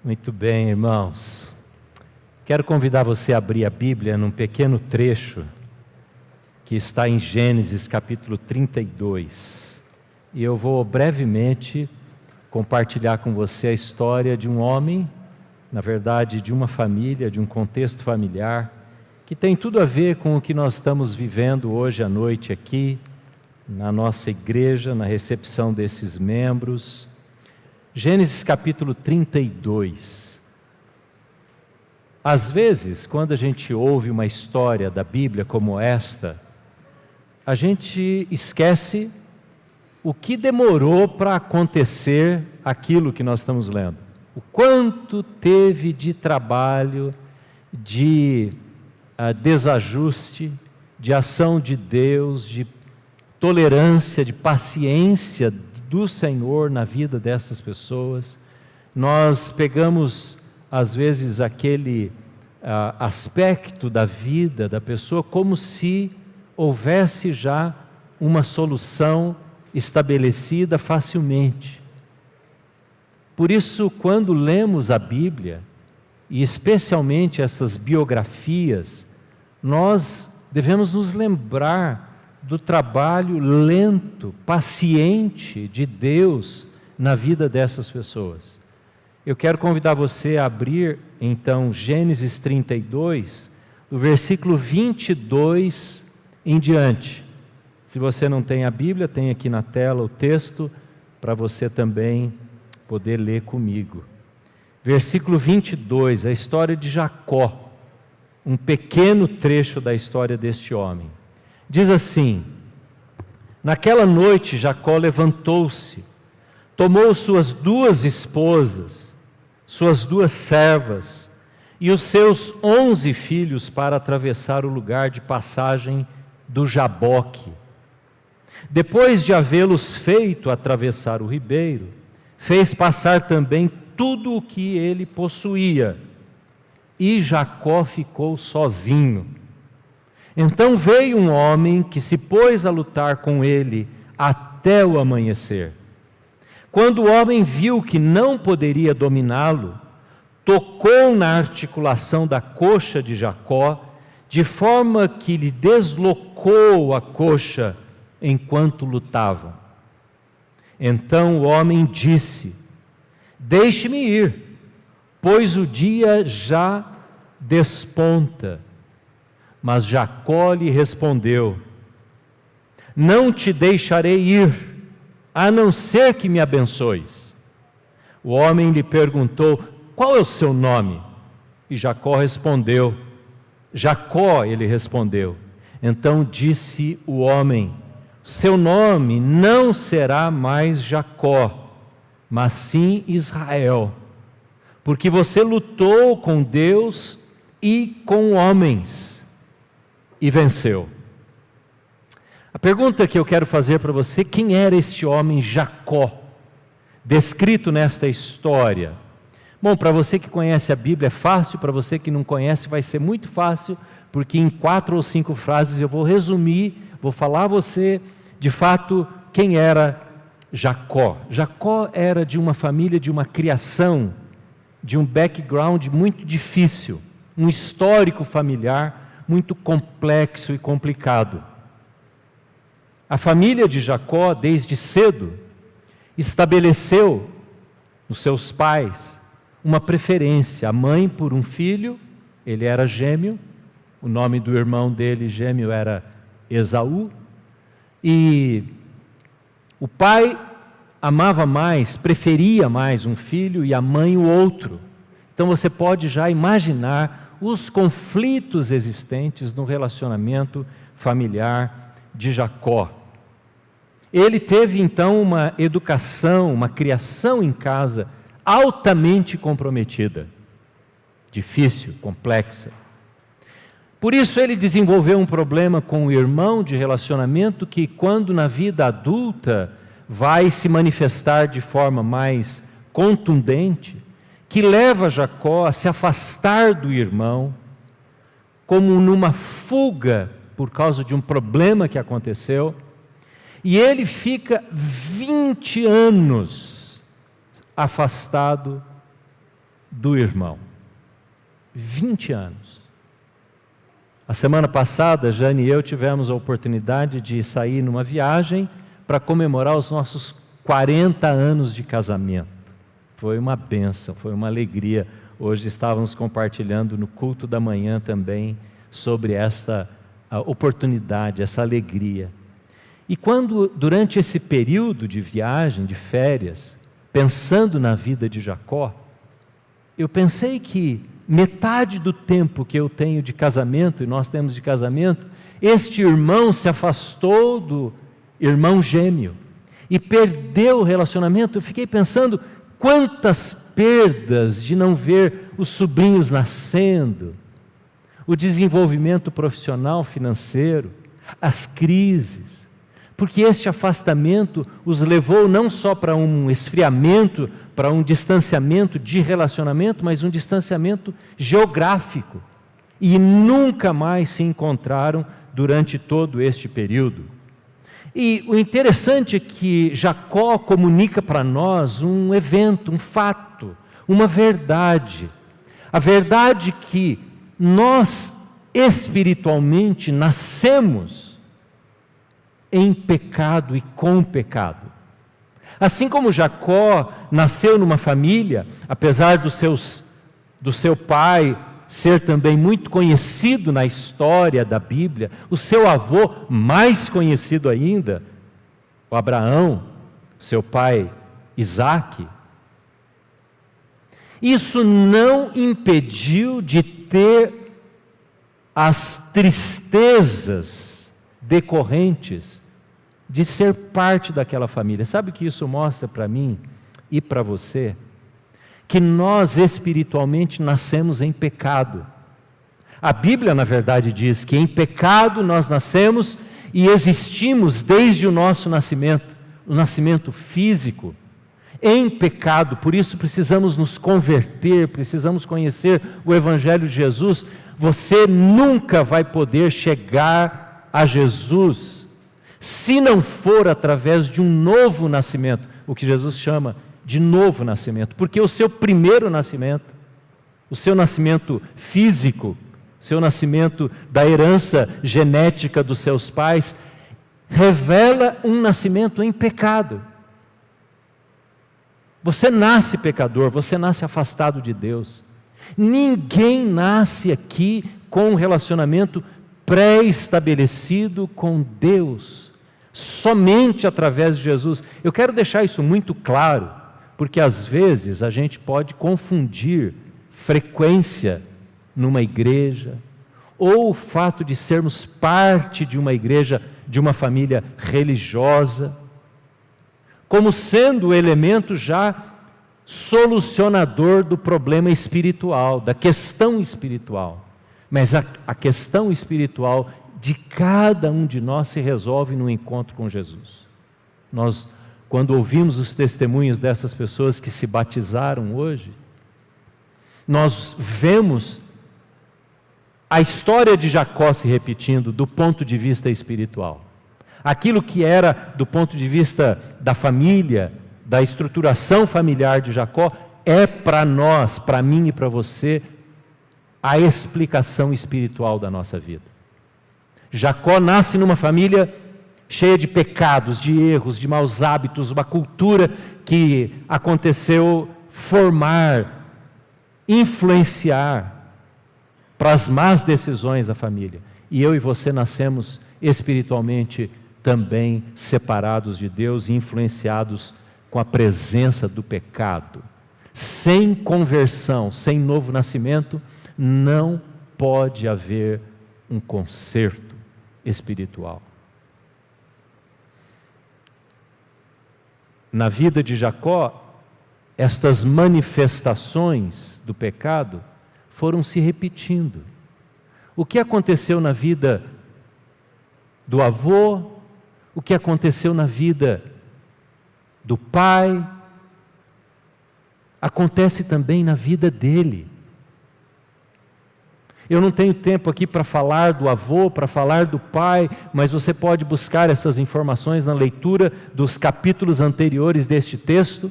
Muito bem, irmãos. Quero convidar você a abrir a Bíblia num pequeno trecho que está em Gênesis capítulo 32. E eu vou brevemente compartilhar com você a história de um homem, na verdade de uma família, de um contexto familiar, que tem tudo a ver com o que nós estamos vivendo hoje à noite aqui, na nossa igreja, na recepção desses membros. Gênesis capítulo 32. Às vezes, quando a gente ouve uma história da Bíblia como esta, a gente esquece o que demorou para acontecer aquilo que nós estamos lendo. O quanto teve de trabalho, de desajuste, de ação de Deus, de tolerância, de paciência do Senhor na vida dessas pessoas. Nós pegamos, às vezes, aquele aspecto da vida da pessoa como se houvesse já uma solução estabelecida facilmente. Por isso, quando lemos a Bíblia, e especialmente essas biografias, nós devemos nos lembrar do trabalho lento, paciente de Deus na vida dessas pessoas. Eu quero convidar você a abrir, então, Gênesis 32, do versículo 22 em diante. Se você não tem a Bíblia, tem aqui na tela o texto, para você também poder ler comigo. Versículo 22, a história de Jacó, um pequeno trecho da história deste homem. Diz assim: naquela noite Jacó levantou-se, tomou suas 2 esposas, suas 2 servas e os seus 11 filhos para atravessar o lugar de passagem do Jaboque. Depois de havê-los feito atravessar o ribeiro, fez passar também tudo o que ele possuía, e Jacó ficou sozinho. Então veio um homem que se pôs a lutar com ele até o amanhecer. Quando o homem viu que não poderia dominá-lo, tocou na articulação da coxa de Jacó, de forma que lhe deslocou a coxa enquanto lutavam. Então o homem disse: deixe-me ir, pois o dia já desponta. Mas Jacó lhe respondeu: não te deixarei ir, a não ser que me abençoes. O homem lhe perguntou: qual é o seu nome? E Jacó respondeu: Jacó, ele respondeu. Então disse o homem: seu nome não será mais Jacó, mas sim Israel, porque você lutou com Deus e com homens e venceu. A pergunta que eu quero fazer para você: quem era este homem Jacó, descrito nesta história? Bom, para você que conhece a Bíblia é fácil, para você que não conhece vai ser muito fácil, porque em 4 ou 5 frases eu vou resumir, vou falar a você, de fato, quem era Jacó. Jacó era de uma família, de uma criação, de um background muito difícil, um histórico familiar muito complexo e complicado. A família de Jacó, desde cedo, estabeleceu nos seus pais uma preferência, a mãe por um filho, ele era gêmeo, o nome do irmão dele gêmeo era Esaú, e o pai amava mais, preferia mais um filho e a mãe o outro. Então você pode já imaginar os conflitos existentes no relacionamento familiar de Jacó. Ele teve então uma educação, uma criação em casa altamente comprometida, difícil, complexa. Por isso ele desenvolveu um problema com o irmão de relacionamento que, quando na vida adulta, vai se manifestar de forma mais contundente, que leva Jacó a se afastar do irmão, como numa fuga por causa de um problema que aconteceu, e ele fica 20 anos afastado do irmão. 20 anos. A semana passada, Jane e eu tivemos a oportunidade de sair numa viagem para comemorar os nossos 40 anos de casamento. Foi uma bênção, foi uma alegria. Hoje estávamos compartilhando no culto da manhã também sobre esta oportunidade, essa alegria. E quando, durante esse período de viagem, de férias, pensando na vida de Jacó, eu pensei que metade do tempo que eu tenho de casamento, e nós temos de casamento, este irmão se afastou do irmão gêmeo e perdeu o relacionamento. Eu fiquei pensando quantas perdas de não ver os sobrinhos nascendo, o desenvolvimento profissional, financeiro, as crises, porque este afastamento os levou não só para um esfriamento, para um distanciamento de relacionamento, mas um distanciamento geográfico, e nunca mais se encontraram durante todo este período. E o interessante é que Jacó comunica para nós um evento, um fato, uma verdade. A verdade que nós espiritualmente nascemos em pecado e com pecado. Assim como Jacó nasceu numa família, apesar do seu pai ser também muito conhecido na história da Bíblia, o seu avô mais conhecido ainda, o Abraão, seu pai Isaque, isso não impediu de ter as tristezas decorrentes de ser parte daquela família. Sabe o que isso mostra para mim e para você? Que nós espiritualmente nascemos em pecado. A Bíblia, na verdade, diz que em pecado nós nascemos e existimos desde o nosso nascimento, o nascimento físico, em pecado. Por isso precisamos nos converter, precisamos conhecer o Evangelho de Jesus. Você nunca vai poder chegar a Jesus se não for através de um novo nascimento, o que Jesus chama de novo nascimento, porque o seu primeiro nascimento, o seu nascimento físico, o seu nascimento da herança genética dos seus pais, revela um nascimento em pecado. Você nasce pecador, você nasce afastado de Deus. Ninguém nasce aqui com um relacionamento pré-estabelecido com Deus, somente através de Jesus. Eu quero deixar isso muito claro, porque às vezes a gente pode confundir frequência numa igreja, ou o fato de sermos parte de uma igreja, de uma família religiosa, como sendo o elemento já solucionador do problema espiritual, da questão espiritual. Mas a questão espiritual de cada um de nós se resolve no encontro com Jesus. Nós, quando ouvimos os testemunhos dessas pessoas que se batizaram hoje, nós vemos a história de Jacó se repetindo do ponto de vista espiritual. Aquilo que era do ponto de vista da família, da estruturação familiar de Jacó, é para nós, para mim e para você, a explicação espiritual da nossa vida. Jacó nasce numa família cheia de pecados, de erros, de maus hábitos, uma cultura que aconteceu formar, influenciar para as más decisões da família. E eu e você nascemos espiritualmente também separados de Deus e influenciados com a presença do pecado. Sem conversão, sem novo nascimento, não pode haver um conserto espiritual. Na vida de Jacó, estas manifestações do pecado foram se repetindo. O que aconteceu na vida do avô, o que aconteceu na vida do pai, acontece também na vida dele. Eu não tenho tempo aqui para falar do avô, para falar do pai, mas você pode buscar essas informações na leitura dos capítulos anteriores deste texto.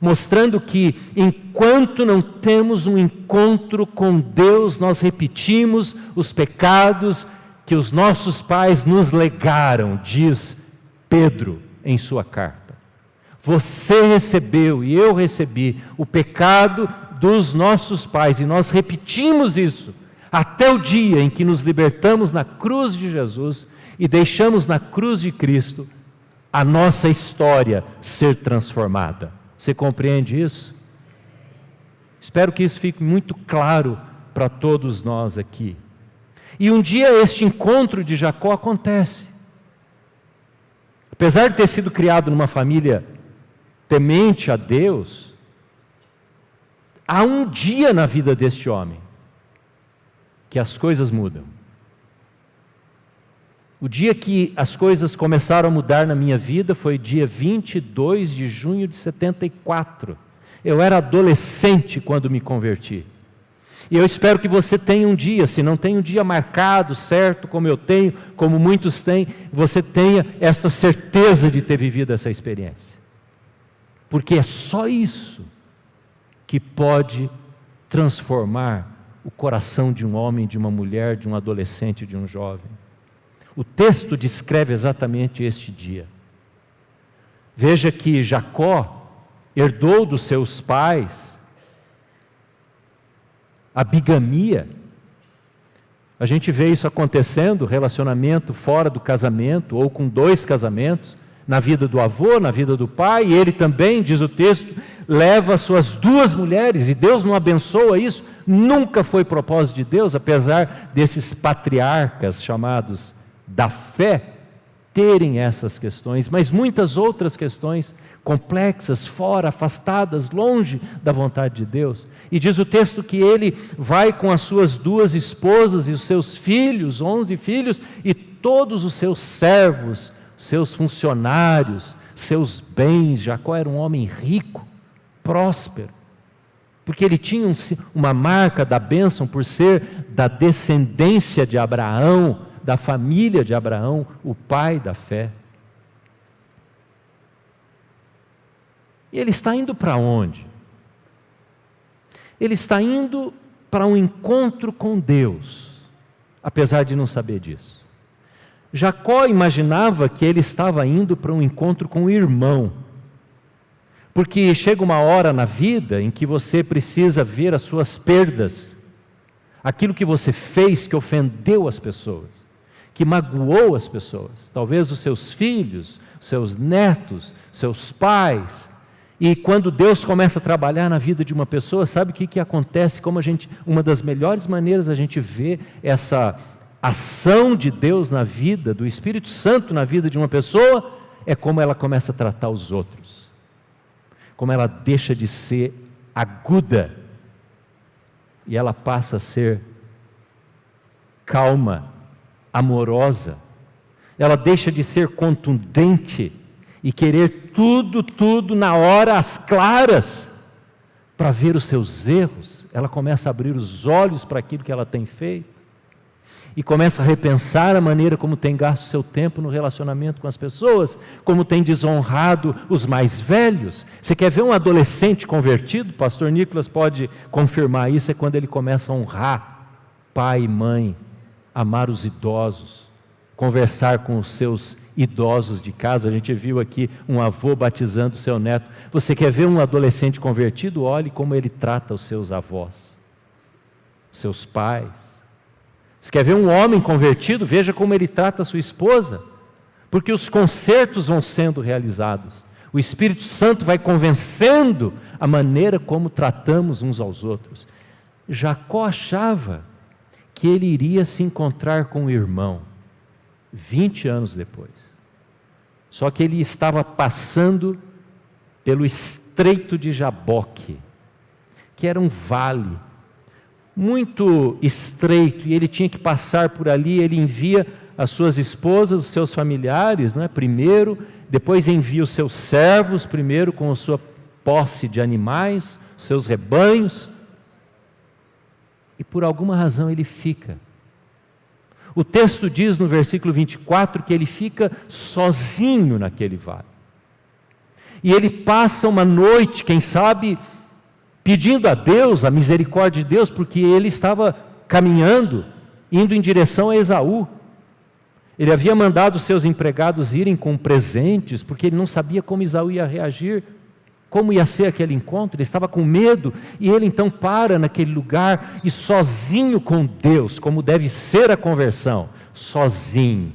mostrando que enquanto não temos um encontro com Deus, nós repetimos os pecados que os nossos pais nos legaram, diz Pedro em sua carta. Você recebeu e eu recebi o pecado dos nossos pais, e nós repetimos isso até o dia em que nos libertamos na cruz de Jesus e deixamos na cruz de Cristo a nossa história ser transformada. Você compreende isso? Espero que isso fique muito claro para todos nós aqui. E um dia este encontro de Jacó acontece. Apesar de ter sido criado numa família temente a Deus, há um dia na vida deste homem que as coisas mudam. O dia que as coisas começaram a mudar na minha vida foi dia 22 de junho de 74. Eu era adolescente quando me converti. E eu espero que você tenha um dia, se não tem um dia marcado, certo, como eu tenho, como muitos têm, você tenha essa certeza de ter vivido essa experiência. Porque é só isso que pode transformar o coração de um homem, de uma mulher, de um adolescente, de um jovem. O texto descreve exatamente este dia. Veja que Jacó herdou dos seus pais a bigamia. A gente vê isso acontecendo, relacionamento fora do casamento, ou com 2 casamentos, na vida do avô, na vida do pai, e ele também, diz o texto, leva suas 2 mulheres, e Deus não abençoa isso, nunca foi propósito de Deus, apesar desses patriarcas chamados da fé terem essas questões, mas muitas outras questões complexas, fora, afastadas, longe da vontade de Deus. E diz o texto que ele vai com as suas 2 esposas e os seus filhos, 11 filhos, e todos os seus servos, seus funcionários, seus bens. Jacó era um homem rico, próspero, porque ele tinha uma marca da bênção por ser da descendência de Abraão, da família de Abraão, o pai da fé. E ele está indo para onde? Ele está indo para um encontro com Deus, apesar de não saber disso. Jacó imaginava que ele estava indo para um encontro com o irmão, porque chega uma hora na vida em que você precisa ver as suas perdas, aquilo que você fez que ofendeu as pessoas, que magoou as pessoas, talvez os seus filhos, os seus netos, seus pais. E quando Deus começa a trabalhar na vida de uma pessoa, sabe o que acontece? Uma das melhores maneiras a gente vê essa ação de Deus na vida, do Espírito Santo na vida de uma pessoa, é como ela começa a tratar os outros, como ela deixa de ser aguda e ela passa a ser calma, amorosa. Ela deixa de ser contundente e querer tudo na hora, às claras, para ver os seus erros. Ela começa a abrir os olhos para aquilo que ela tem feito e começa a repensar a maneira como tem gasto seu tempo no relacionamento com as pessoas, como tem desonrado os mais velhos. Você quer ver um adolescente convertido? Pastor Nicolas pode confirmar isso. É quando ele começa a honrar pai e mãe, amar os idosos, conversar com os seus idosos de casa. A gente viu aqui um avô batizando seu neto. Você quer ver um adolescente convertido? Olhe como ele trata os seus avós, seus pais. Você quer ver um homem convertido? Veja como ele trata a sua esposa, porque os concertos vão sendo realizados. O Espírito Santo vai convencendo a maneira como tratamos uns aos outros. Jacó achava que ele iria se encontrar com o irmão 20 anos depois. Só que ele estava passando pelo Estreito de Jaboque, que era um vale muito estreito, e ele tinha que passar por ali. Ele envia as suas esposas, os seus familiares, primeiro, depois envia os seus servos, primeiro com a sua posse de animais, os seus rebanhos, e por alguma razão ele fica. O texto diz no versículo 24 que ele fica sozinho naquele vale. E ele passa uma noite, quem sabe, pedindo a Deus, a misericórdia de Deus, porque ele estava caminhando, indo em direção a Esaú. Ele havia mandado seus empregados irem com presentes, porque ele não sabia como Esaú ia reagir, como ia ser aquele encontro, ele estava com medo, e ele então para naquele lugar, e sozinho com Deus, como deve ser a conversão, sozinho.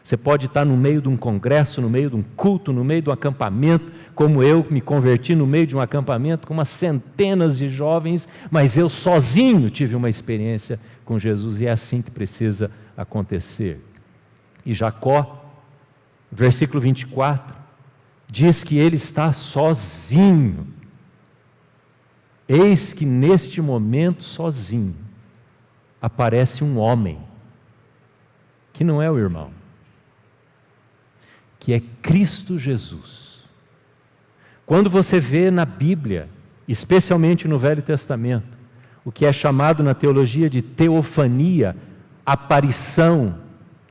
Você pode estar no meio de um congresso, no meio de um culto, no meio de um acampamento, como eu me converti no meio de um acampamento com umas centenas de jovens, mas eu sozinho tive uma experiência com Jesus, e é assim que precisa acontecer. E Jacó, versículo 24, diz que ele está sozinho. Eis que neste momento, sozinho, aparece um homem, que não é o irmão, que é Cristo Jesus. Quando você vê na Bíblia, especialmente no Velho Testamento, o que é chamado na teologia de teofania, aparição,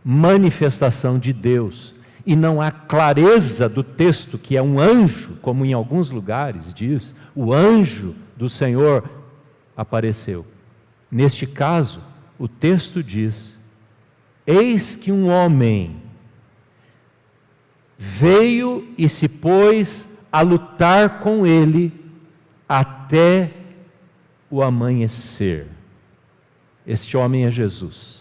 manifestação de Deus, e não há clareza do texto que é um anjo, como em alguns lugares diz, o anjo do Senhor apareceu. Neste caso, o texto diz: eis que um homem veio e se pôs a lutar com ele até o amanhecer. Este homem é Jesus.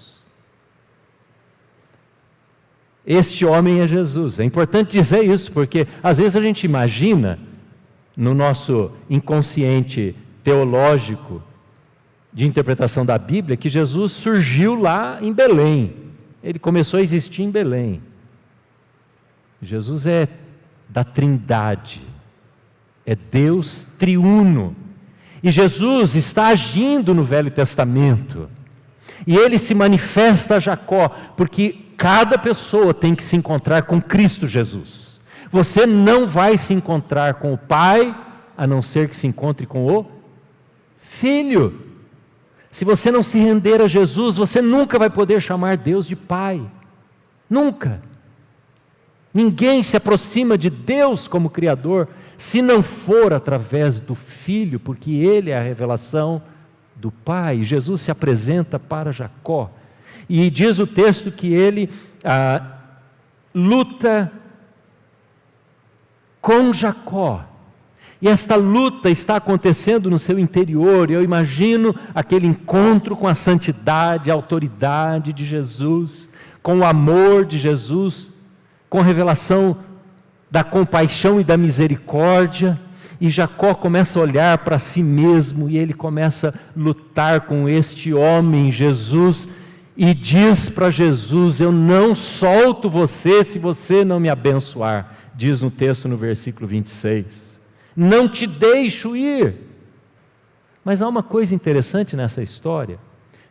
Este homem é Jesus. É importante dizer isso, porque às vezes a gente imagina, no nosso inconsciente teológico de interpretação da Bíblia, que Jesus surgiu lá em Belém. Ele começou a existir em Belém. Jesus é da Trindade, é Deus triuno. E Jesus está agindo no Velho Testamento. E ele se manifesta a Jacó, porque cada pessoa tem que se encontrar com Cristo Jesus. Você não vai se encontrar com o Pai, a não ser que se encontre com o Filho. Se você não se render a Jesus, você nunca vai poder chamar Deus de Pai. Nunca. Ninguém se aproxima de Deus como Criador, se não for através do Filho, porque Ele é a revelação do Pai. Jesus se apresenta para Jacó. E diz o texto que ele luta com Jacó. E esta luta está acontecendo no seu interior. Eu imagino aquele encontro com a santidade, a autoridade de Jesus, com o amor de Jesus, com a revelação da compaixão e da misericórdia. E Jacó começa a olhar para si mesmo, e ele começa a lutar com este homem, Jesus, e diz para Jesus: eu não solto você se você não me abençoar, diz no texto no versículo 26, não te deixo ir. Mas há uma coisa interessante nessa história,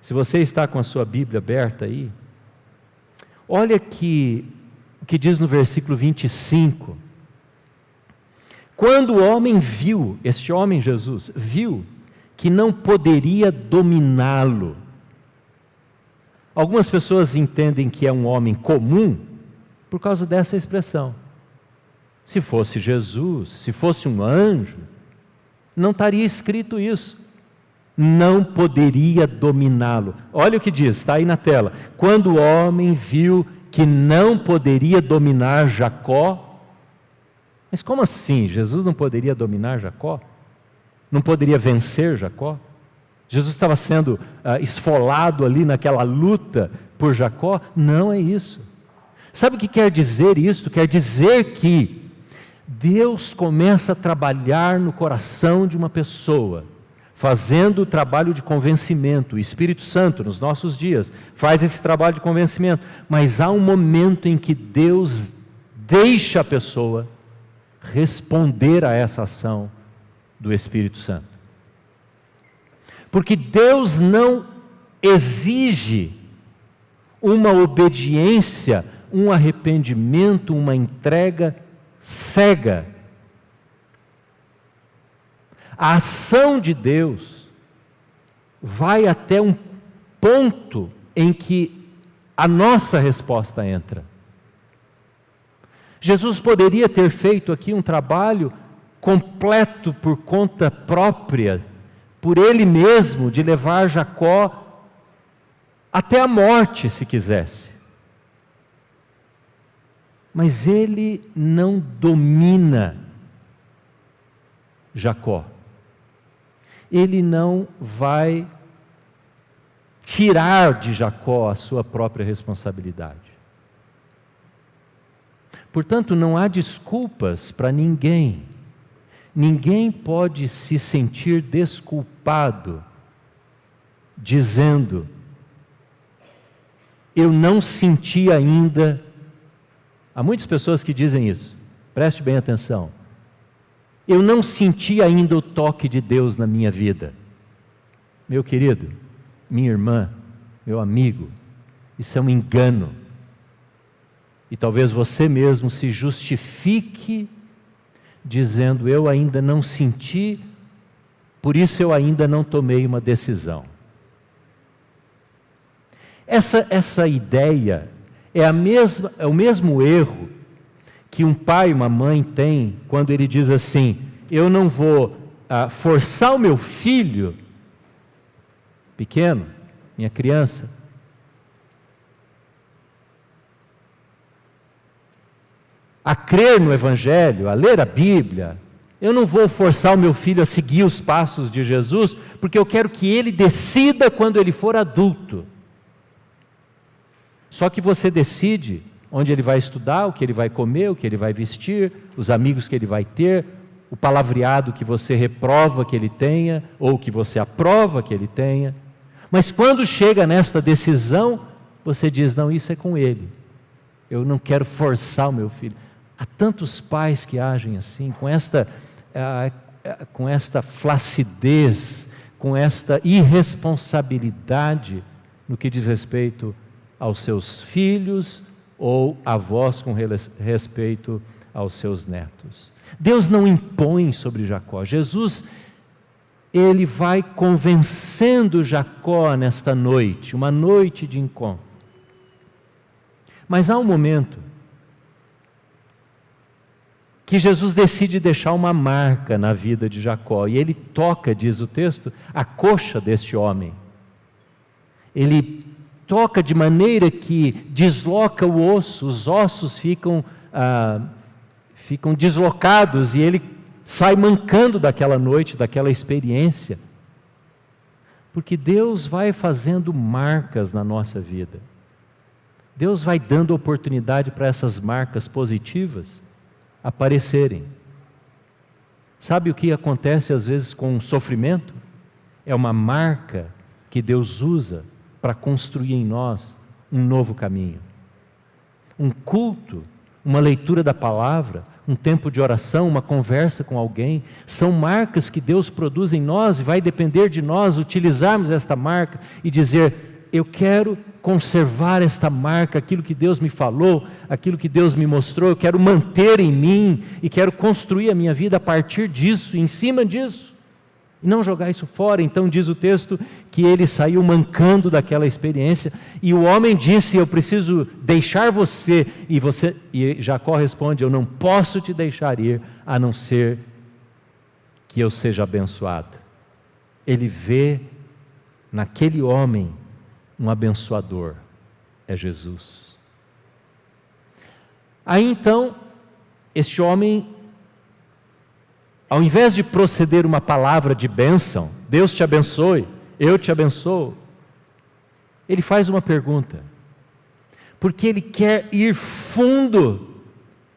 se você está com a sua Bíblia aberta aí, olha aqui o que diz no versículo 25, quando o homem viu, este homem Jesus, viu que não poderia dominá-lo. Algumas pessoas entendem que é um homem comum por causa dessa expressão. Se fosse Jesus, se fosse um anjo, não estaria escrito isso. Não poderia dominá-lo. Olha o que diz, está aí na tela. Quando o homem viu que não poderia dominar Jacó. Mas como assim? Jesus não poderia dominar Jacó? Não poderia vencer Jacó? Jesus estava sendo esfolado ali naquela luta por Jacó? Não é isso. Sabe o que quer dizer isso? Quer dizer que Deus começa a trabalhar no coração de uma pessoa, fazendo o trabalho de convencimento. O Espírito Santo, nos nossos dias, faz esse trabalho de convencimento. Mas há um momento em que Deus deixa a pessoa responder a essa ação do Espírito Santo. Porque Deus não exige uma obediência, um arrependimento, uma entrega cega. A ação de Deus vai até um ponto em que a nossa resposta entra. Jesus poderia ter feito aqui um trabalho completo por conta própria, por Ele mesmo, de levar Jacó até a morte, se quisesse. Mas Ele não domina Jacó. Ele não vai tirar de Jacó a sua própria responsabilidade. Portanto, não há desculpas para ninguém. Ninguém pode se sentir desculpado, dizendo: eu não senti ainda. Há muitas pessoas que dizem isso, preste bem atenção. Eu não senti ainda o toque de Deus na minha vida. Meu querido, minha irmã, meu amigo, isso é um engano. E talvez você mesmo se justifique dizendo: eu ainda não senti, por isso eu ainda não tomei uma decisão. Essa ideia é o mesmo erro que um pai e uma mãe têm quando ele diz assim: eu não vou forçar o meu filho pequeno, minha criança, a crer no Evangelho, a ler a Bíblia. Eu não vou forçar o meu filho a seguir os passos de Jesus, porque eu quero que ele decida quando ele for adulto. Só que você decide onde ele vai estudar, o que ele vai comer, o que ele vai vestir, os amigos que ele vai ter, o palavreado que você reprova que ele tenha, ou que você aprova que ele tenha. Mas quando chega nesta decisão, você diz: não, isso é com ele. Eu não quero forçar o meu filho. Há tantos pais que agem assim, com esta flacidez, com esta irresponsabilidade no que diz respeito aos seus filhos ou avós com respeito aos seus netos. Deus não impõe sobre Jacó. Jesus, ele vai convencendo Jacó nesta noite, uma noite de encontro. Mas há um momento que Jesus decide deixar uma marca na vida de Jacó, e ele toca, diz o texto, a coxa deste homem. Ele toca de maneira que desloca o osso, os ossos ficam deslocados, e ele sai mancando daquela noite, daquela experiência. Porque Deus vai fazendo marcas na nossa vida. Deus vai dando oportunidade para essas marcas positivas aparecerem. Sabe o que acontece às vezes com o sofrimento? É uma marca que Deus usa para construir em nós um novo caminho. Um culto, uma leitura da palavra, um tempo de oração, uma conversa com alguém, são marcas que Deus produz em nós, e vai depender de nós utilizarmos esta marca e dizer: eu quero conservar esta marca, aquilo que Deus me falou, aquilo que Deus me mostrou, eu quero manter em mim e quero construir a minha vida a partir disso, em cima disso, e não jogar isso fora. Então diz o texto que ele saiu mancando daquela experiência, e o homem disse: eu preciso deixar você, e Jacó responde: eu não posso te deixar ir, a não ser que eu seja abençoado. Ele vê naquele homem um abençoador, é Jesus. Aí então, este homem, ao invés de proceder uma palavra de bênção, Deus te abençoe, eu te abençoo, ele faz uma pergunta, porque ele quer ir fundo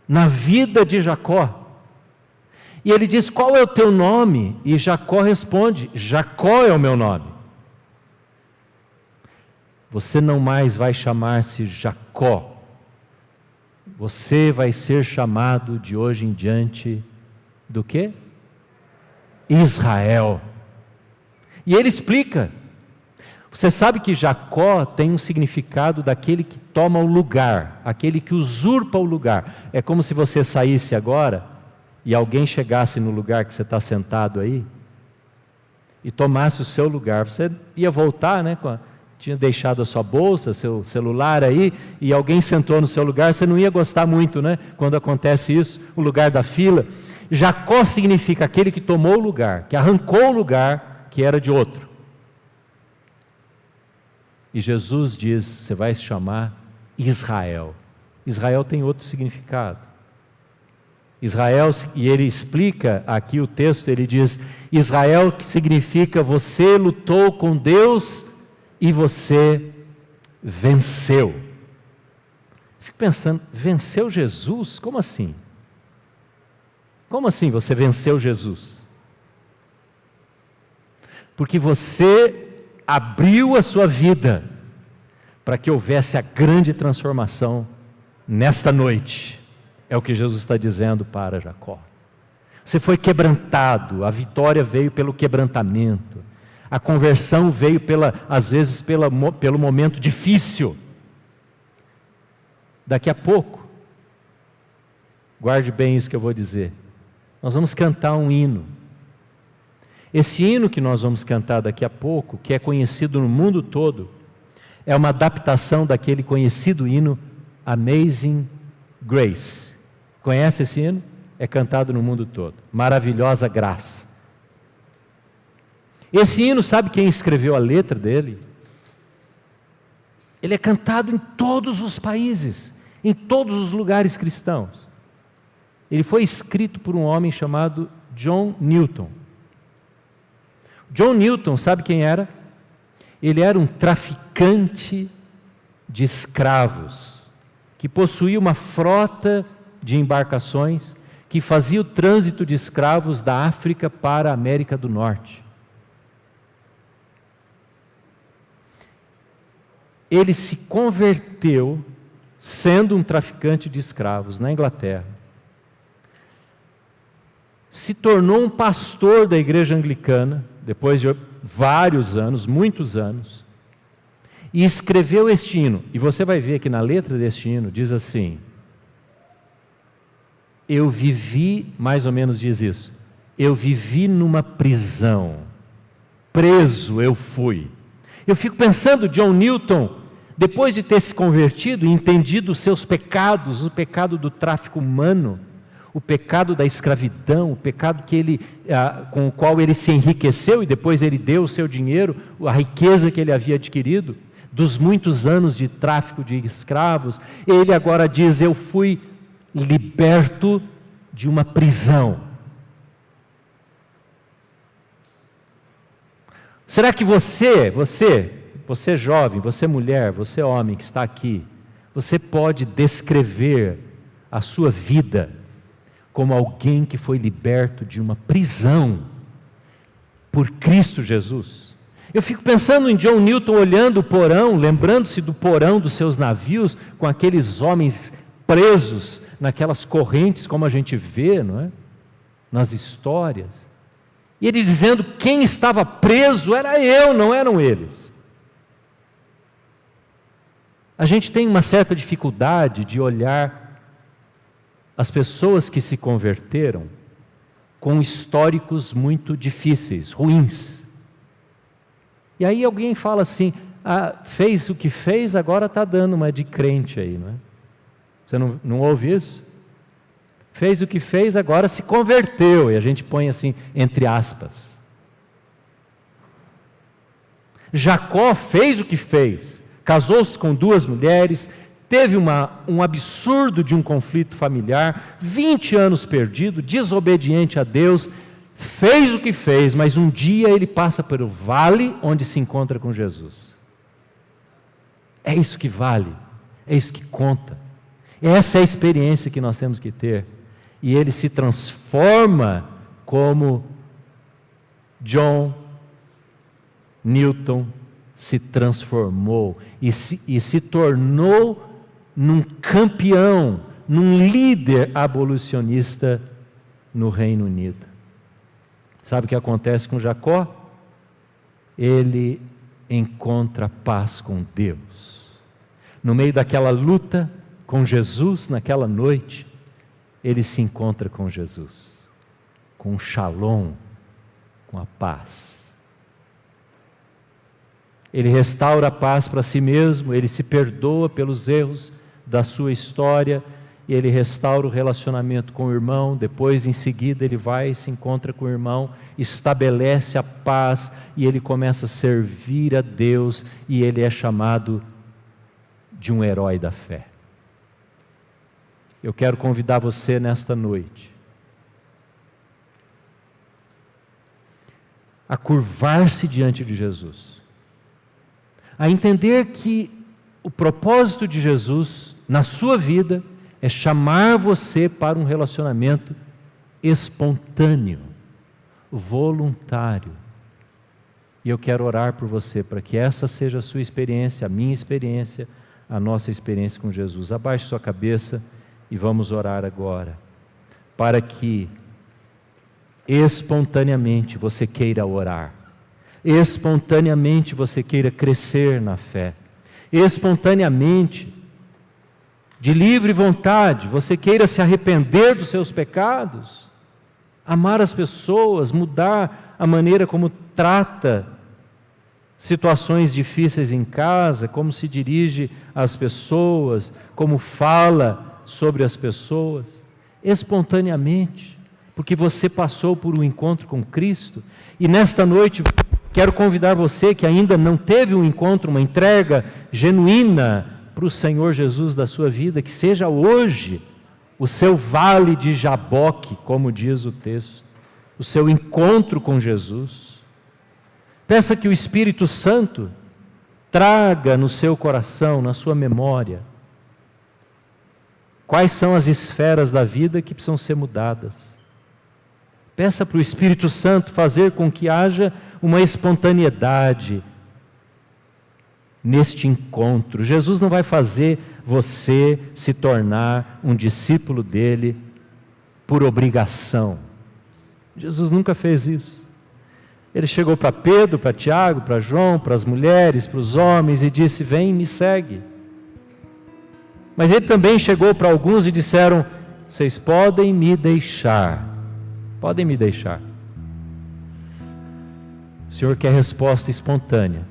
na vida de Jacó. E ele diz: qual é o teu nome? E Jacó responde: Jacó é o meu nome. Você não mais vai chamar-se Jacó, você vai ser chamado de hoje em diante do quê? Israel. E ele explica. Você sabe que Jacó tem um significado daquele que toma o lugar, aquele que usurpa o lugar. É como se você saísse agora e alguém chegasse no lugar que você está sentado aí e tomasse o seu lugar. Você ia voltar, né, tinha deixado a sua bolsa, seu celular aí, e alguém sentou no seu lugar, você não ia gostar muito, né? Quando acontece isso, o lugar da fila. Jacó significa aquele que tomou o lugar, que arrancou o lugar que era de outro. E Jesus diz, você vai se chamar Israel. Israel tem outro significado. Israel, e ele explica aqui o texto, ele diz, Israel que significa você lutou com Deus e você venceu. Fico pensando, venceu Jesus? Como assim? Como assim você venceu Jesus? Porque você abriu a sua vida para que houvesse a grande transformação nesta noite. É o que Jesus está dizendo para Jacó. Você foi quebrantado, a vitória veio pelo quebrantamento. A conversão veio, às vezes, pelo momento difícil. Daqui a pouco, guarde bem isso que eu vou dizer, nós vamos cantar um hino. Esse hino que nós vamos cantar daqui a pouco, que é conhecido no mundo todo, é uma adaptação daquele conhecido hino Amazing Grace. Conhece esse hino? É cantado no mundo todo. Maravilhosa graça. Esse hino, sabe quem escreveu a letra dele? Ele é cantado em todos os países, em todos os lugares cristãos. Ele foi escrito por um homem chamado John Newton. John Newton, sabe quem era? Ele era um traficante de escravos, que possuía uma frota de embarcações, que fazia o trânsito de escravos da África para a América do Norte. Ele se converteu, sendo um traficante de escravos na Inglaterra. Se tornou um pastor da igreja anglicana, depois de vários anos, muitos anos, e escreveu este hino. E você vai ver que na letra deste hino diz assim, eu vivi, mais ou menos diz isso, eu vivi numa prisão, preso eu fui. Eu fico pensando, John Newton, depois de ter se convertido e entendido os seus pecados, o pecado do tráfico humano, o pecado da escravidão, o pecado com o qual ele se enriqueceu e depois ele deu o seu dinheiro, a riqueza que ele havia adquirido, dos muitos anos de tráfico de escravos, ele agora diz, eu fui liberto de uma prisão. Será que você jovem, você mulher, você homem que está aqui, você pode descrever a sua vida como alguém que foi liberto de uma prisão por Cristo Jesus? Eu fico pensando em John Newton olhando o porão, lembrando-se do porão dos seus navios, com aqueles homens presos naquelas correntes, como a gente vê, não é? Nas histórias. E ele dizendo, quem estava preso era eu, não eram eles. A gente tem uma certa dificuldade de olhar as pessoas que se converteram com históricos muito difíceis, ruins. E aí alguém fala assim, fez o que fez, agora está dando uma de crente aí, não é? Você não ouve isso? Fez o que fez, agora se converteu, e a gente põe assim, entre aspas. Jacó fez o que fez, casou-se com 2 mulheres, teve um absurdo de um conflito familiar, 20 anos perdido, desobediente a Deus, fez o que fez, mas um dia ele passa pelo vale onde se encontra com Jesus. É isso que vale, é isso que conta. Essa é a experiência que nós temos que ter. E ele se transforma como John Newton se transformou e se tornou num campeão, num líder abolicionista no Reino Unido. Sabe o que acontece com Jacó? Ele encontra paz com Deus. No meio daquela luta com Jesus, naquela noite, ele se encontra com Jesus, com o shalom, com a paz. ele restaura a paz para si mesmo, ele se perdoa pelos erros da sua história, e ele restaura o relacionamento com o irmão. Depois, em seguida, ele vai e se encontra com o irmão, estabelece a paz, e ele começa a servir a Deus, e ele é chamado de um herói da fé. Eu quero convidar você nesta noite a curvar-se diante de Jesus, a entender que o propósito de Jesus na sua vida é chamar você para um relacionamento espontâneo, voluntário. E eu quero orar por você, para que essa seja a sua experiência, a minha experiência, a nossa experiência com Jesus. Abaixe sua cabeça e vamos orar agora, para que espontaneamente você queira orar, espontaneamente você queira crescer na fé, espontaneamente, de livre vontade, você queira se arrepender dos seus pecados, amar as pessoas, mudar a maneira como trata situações difíceis em casa, como se dirige às pessoas, como fala sobre as pessoas, espontaneamente, porque você passou por um encontro com Cristo. E nesta noite quero convidar você que ainda não teve um encontro, uma entrega genuína para o Senhor Jesus da sua vida, que seja hoje o seu vale de Jaboque, como diz o texto, o seu encontro com Jesus. Peça que o Espírito Santo traga no seu coração, na sua memória, quais são as esferas da vida que precisam ser mudadas. Peça para o Espírito Santo fazer com que haja uma espontaneidade neste encontro. Jesus não vai fazer você se tornar um discípulo dele por obrigação. Jesus nunca fez isso. Ele chegou para Pedro, para Tiago, para João, para as mulheres, para os homens e disse: vem, me segue. Mas ele também chegou para alguns e disseram: vocês podem me deixar. Podem me deixar. O Senhor quer resposta espontânea.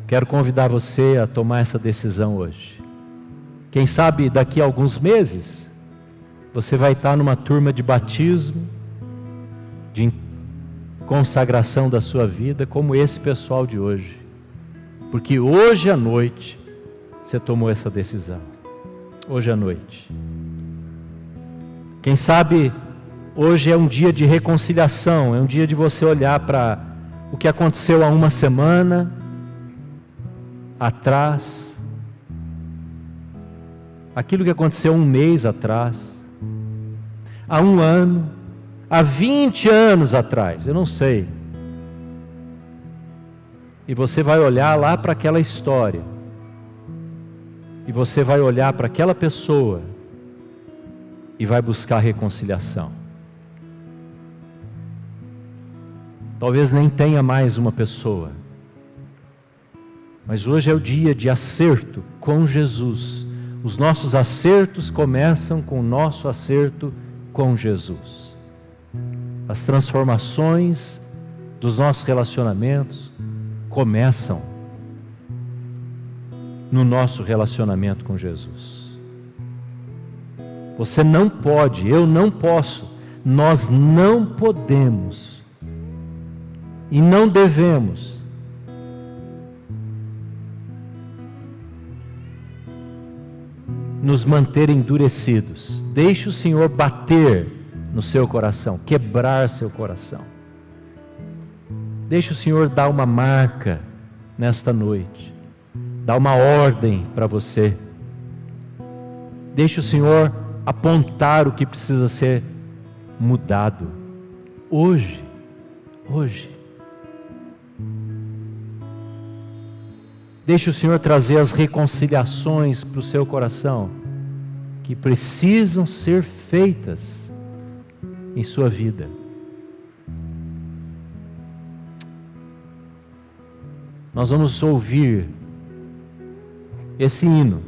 Quero convidar você a tomar essa decisão hoje. Quem sabe daqui a alguns meses, você vai estar numa turma de batismo, de consagração da sua vida, como esse pessoal de hoje. Porque hoje à noite, você tomou essa decisão. Hoje à noite. Quem sabe hoje é um dia de reconciliação, é um dia de você olhar para o que aconteceu há uma semana atrás, aquilo que aconteceu um mês atrás, há um ano, há 20 anos atrás, eu não sei. E você vai olhar lá para aquela história, e você vai olhar para aquela pessoa, e vai buscar reconciliação. Talvez nem tenha mais uma pessoa, mas hoje é o dia de acerto com Jesus. Os nossos acertos começam com o nosso acerto com Jesus. As transformações dos nossos relacionamentos começam no nosso relacionamento com Jesus. Você não pode, eu não posso, nós não podemos e não devemos nos manter endurecidos. Deixe o Senhor bater no seu coração, quebrar seu coração. Deixe o Senhor dar uma marca nesta noite, dar uma ordem para você. Deixe o Senhor apontar o que precisa ser mudado. Hoje. Deixe o Senhor trazer as reconciliações para o seu coração, que precisam ser feitas em sua vida. Nós vamos ouvir esse hino.